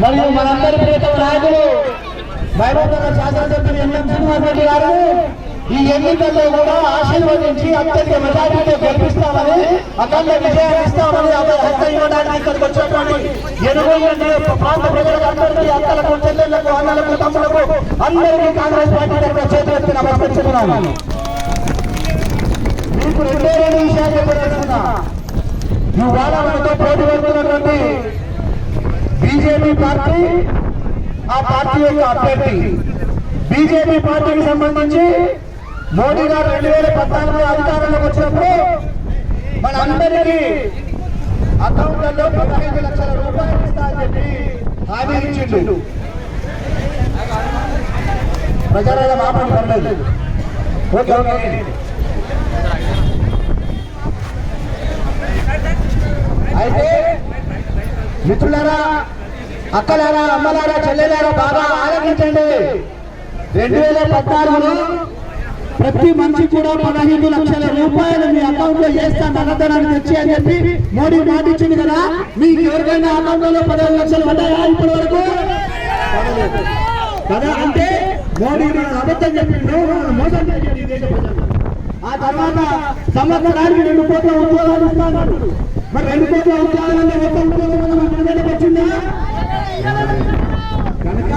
మరియు మనందరి ప్రియతమ నాయకులు మహబూబ్నగర్ శాసనసభ్యులు ఎన్ఎం శ్రీనివాస్ రెడ్డి గారు ఈ ఎన్నికల్లో కూడా ఆశీర్వదించి అత్యధిక మెజారిటీతో గెలిపిస్తామని అఖండ విజయాన్ని ఇస్తామని హస్తం ఇవ్వడానికి ఇక్కడికి వచ్చినటువంటి ఎనుగోలు ప్రాంత ప్రజలకు అందరికీ అక్కలకు చెల్లెళ్లకు అన్నలకు తమ్ములకు అందరికీ కాంగ్రెస్ పార్టీ తరఫున చేతులెత్తి నమస్కరిస్తున్నాను. మీకు రెండే విషయాలు చెప్పదలుచుకున్నా. ఇవాళ మనతో పోటీ పడుతున్నటువంటి బీజేపీ పార్టీ, ఆ పార్టీ యొక్క అభ్యర్థి బీజేపీ పార్టీకి సంబంధించి మోడీ గారు 2014 అధికారంలోకి వచ్చినప్పుడు మనందరికీ అకౌంట్లలో 15 లక్షల రూపాయలు ఇస్తా అని చెప్పి హామీ ఇచ్చిండు. ప్రజల మాట్లాడలేదు. ఓకే ఓకే అయితే మిత్రులారా, అక్కలారా, అమ్మలారా, చెల్లెలారా బాగా ఆలోచించండి. 2014లో ప్రతి మనిషి కూడా 15 లక్షల రూపాయలు మీ అకౌంట్ లో చేస్తాను అన్నదానాన్ని తెచ్చి అని చెప్పి మోడీ మాట ఇచ్చింది కదా. మీకు ఎవరికైనా అకౌంట్ లో 15 లక్షలు పడ్డాయా ఇప్పటి వరకు? కదా. అంటే మోడీ మనం అబద్ధం చెప్పిండు, మనం మోసం చేయండి ఈ దేశ ప్రజలు. ఆ తర్వాత సంవత్సరానికి 2 కోట్ల ఉద్యోగాలు ఇస్తాను. మరి 2 కోట్ల ఉద్యోగాలలో మొత్తం ఉద్యోగం వచ్చిందా? కనుక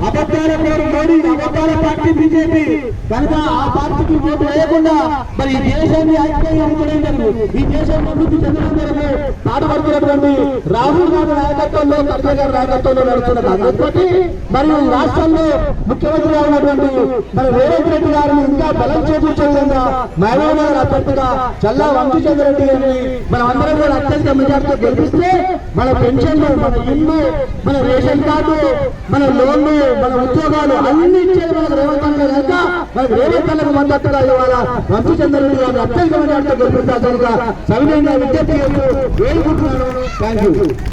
అబద్ధాల పేరు మోడీ, అబద్ధాల పార్టీ బీజేపీ. కనుక ఆ పార్టీకి ఓటు వేయకుండా మరి ఈ దేశాన్ని ఐక్యంగా ఉంచడం జరుగుతుంది. ఈ దేశాన్ని అభివృద్ధి చెందడం జరుగుతుంది. పాటుపడుతున్నటువంటి రాహుల్ గాంధీ నాయకత్వంలో, ఖర్గే గారి నాయకత్వంలో నడుస్తున్న కాంగ్రెస్ పార్టీ మరియు రాష్ట్రంలో ముఖ్యమంత్రిగా ఉన్నటువంటి మరి రేవంత్ రెడ్డి గారిని ఇంకా బలం చేకూర్చే విధంగా మహబూబ్నగర్ అభ్యర్థిగా చల్లా వంశీచంద్ర రెడ్డి గారిని మనం అందరం కూడా అత్యంత మెజార్టీతో గెలిపిస్తే మన పెన్షన్లు, మన ఇల్లు, మన రేషన్ కార్డు, మన లోన్లు, మన ఉద్యోగాలు అన్ని ఇచ్చేది మనకు రేవంత్ అన్న కనుక మనకు రేవంత్ అన్నకు మద్దతుగా ఇవాళ వంశీచంద్ర రెడ్డి గారిని అత్యంత మెజార్టీతో గెలిపిస్తారు కనుక సవినయంగా విజ్ఞప్తి చేస్తూ వేడుకుంటున్నాను. Thank you.